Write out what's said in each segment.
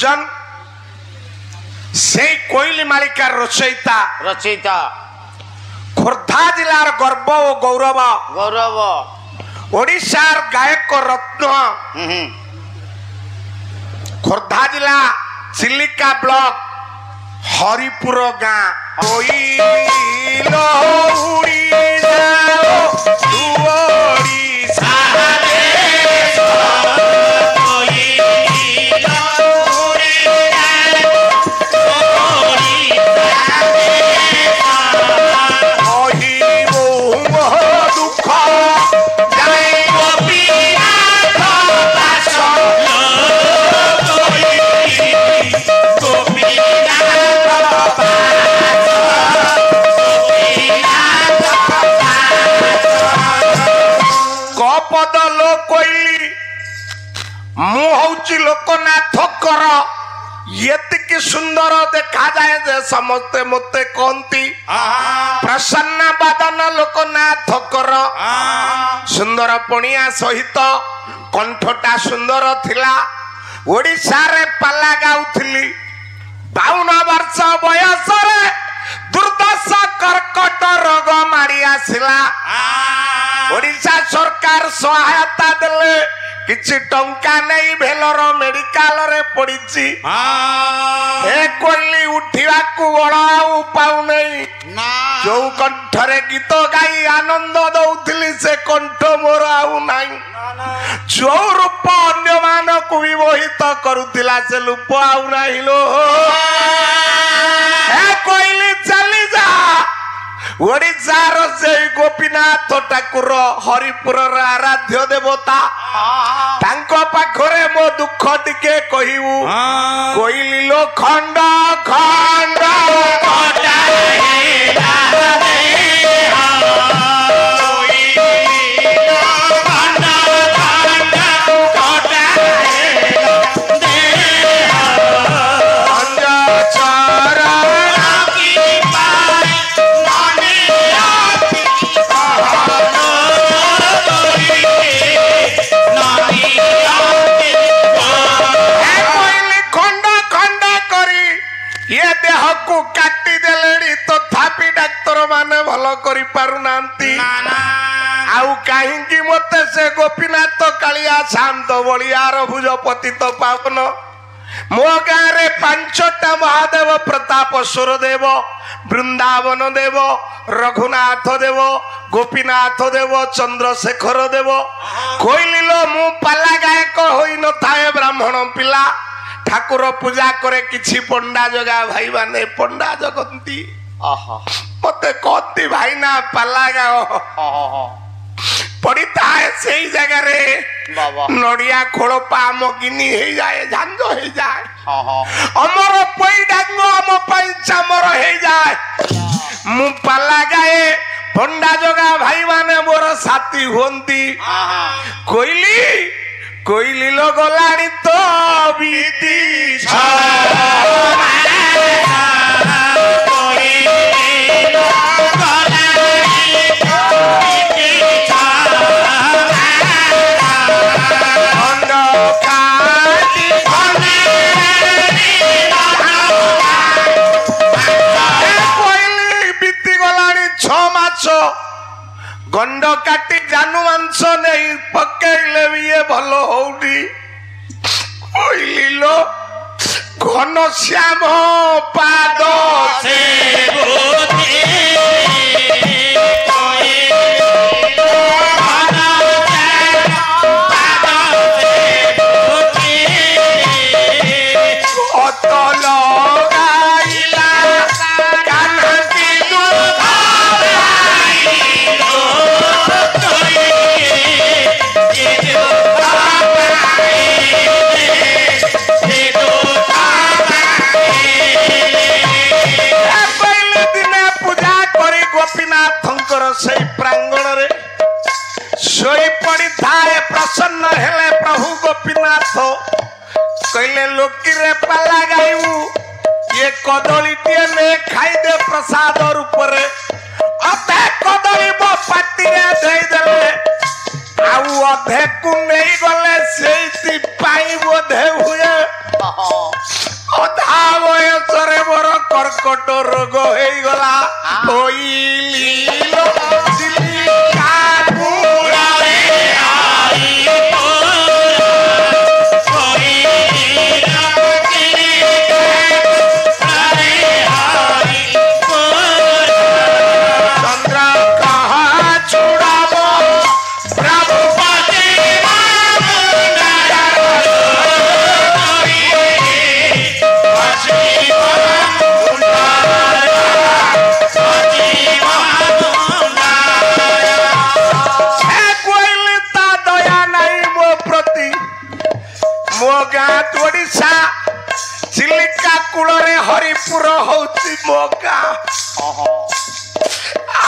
ଜନ୍ ସେଇ କୋଇଲି ମାଳିକାର ରଚୟିତା ଖୋର୍ଦ୍ଧା ଜିଲ୍ଲାର ଗର୍ବ ଓ ଗୌରବ ଓଡ଼ିଶାର ଗାୟକ ରତ୍ନ ଖୋର୍ଦ୍ଧା ଜିଲ୍ଲା ଚିଲିକା ବ୍ଲକ ହରିପୁର ଗାଁ ଲୋକନାଥଙ୍କର ଏତିକି ସୁନ୍ଦର ଦେଖାଯାଏ ଯେ ସମସ୍ତେ ମୋତେ କହନ୍ତି ପ୍ରସନ୍ନ ବାଦନ ଲୋକନାଥଙ୍କର ସୁନ୍ଦର ପଣିଆ ସହିତ କଣ୍ଠଟା ସୁନ୍ଦର ଥିଲା। ଓଡ଼ିଶାରେ ପାଲା ଗାଉଥିଲି 52 ବର୍ଷ ବୟସରେ ଦୁର୍ଦଶ କର୍କଟ ରୋଗ ମାଡ଼ି ଆସିଲା। ଓଡ଼ିଶା ସରକାର ସହାୟତା ଦେଲେ କିଛି ଟଙ୍କା ନେଇ ଭେଲର ମେଡିକାଲ ରେ ପଡିଛି। ଏ କୋଇଲି ଉଠିବାକୁ ବଳ ଆଉ ପାଉନାହିଁ। ଯୋଉ କଣ୍ଠରେ ଗୀତ ଗାଇ ଆନନ୍ଦ ଦଉଥିଲି ସେ କଣ୍ଠ ମୋର ଆଉ ନାହିଁ। ଯୋଉ ରୂପ ଅନ୍ୟମାନଙ୍କୁ ବିମୋହିତ କରୁଥିଲା ସେ ରୂପ ଆଉ ନାହିଁ ଲୋ। ଏ କୋଇଲି ଚାଲିଯା। ଓଡ଼ିଶାର ସେଇ ଗୋପୀନାଥ ଠାକୁର ହରିପୁରର ଆରାଧ୍ୟ ଦେବତା ତାଙ୍କ ପାଖରେ ମୋ ଦୁଃଖ ଟିକେ କହିବୁ। କୋଇଲି ଲୋ ଖଣ୍ଡ ଖଣ୍ଡ କାଟି ଦେଲେଣି ତଥାପି ଡାକ୍ତର ମାନେ ଭଲ କରିପାରୁନାହାନ୍ତି। ଆଉ କାହିଁକି ମତେ ସେ ଗୋପୀନାଥ କାଳିଆ ଶାନ୍ତ ବଳିଆର ଭୁଜ ପତିତ ପାବନ ମୋ ଗାଁରେ 5ଟା ମହାଦେବ ପ୍ରତାପେଶ୍ୱର ଦେବ, ବୃନ୍ଦାବନ ଦେବ, ରଘୁନାଥ ଦେବ, ଗୋପୀନାଥ ଦେବ, ଚନ୍ଦ୍ରଶେଖର ଦେବ। କହିଲିଲ ମୁଁ ପାଲା ଗାୟକ ହୋଇନଥାଏ ବ୍ରାହ୍ମଣ ପିଲା। ଠାକୁର ପୂଜା करे किछि पंडा जगा भाई माने पंडा जगंती मते कहती भाई ना पाला गाओ पड़ता है सही जगह रे नड़िया खोड़पा आम गिनी हो जाए झांझ हो जाए अमर पई डांगो आम पई चामर हो जाए मु पाला गाए पंडा जगा भाई माने मोर साथी होंती कोइली कोइली लो गलानी तो बीती गंड काटी जानू मांस नहीं पकेले भी ये भलो होउनी कोइली लो घन श्याम पाद से प्रसन्न हेले प्रभु गोपीनाथ कहले लोकी रे पाला गाइबू ये कदली टिए ने खाई दे प्रसाद रूप रे अधे कदली मो पाटी रे देई देले आउ अधे को नहीं गले सेती पाई बोधे हुए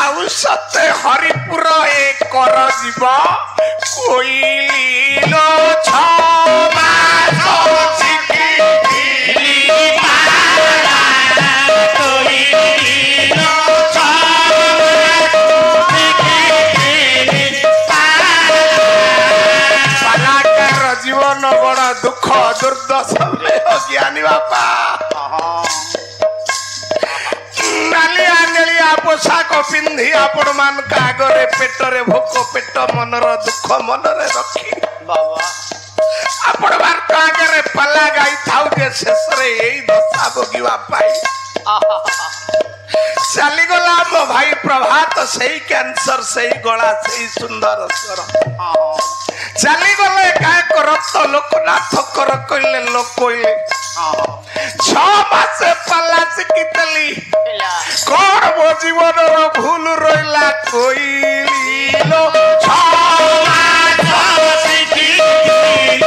आउ सते हरिपुर एक कर जीव कोइली लो छमा जीवन बड़ा दुख दुर्दशा ज्ञानी बापा नालिया नेलिया पोशाक पिंधि आपण मान आगरे पेटरे भोक पेट मनर दुख मनरे रखी बाबा आपण बार आगरे पला गाई थाउ जे शेष रे एई दशा भोगिवा पाई चली गला मो भाई प्रभात सही कैंसर सही गला सही सुंदर स्वर चली गले काय रक्त लोकनाथ कर कहले लोक कहले 6 मास पल्ला शिखितली कौन मो जीवन रो भूल रहिला कोइली लो 6 मास शिखितली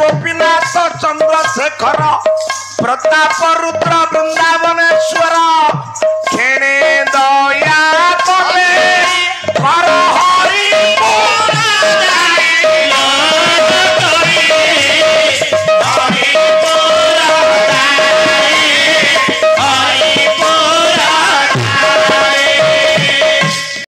गोपीनाथ चंद्रशेखर प्रताप रुद्र वृंदावनेश्वर खेणे दया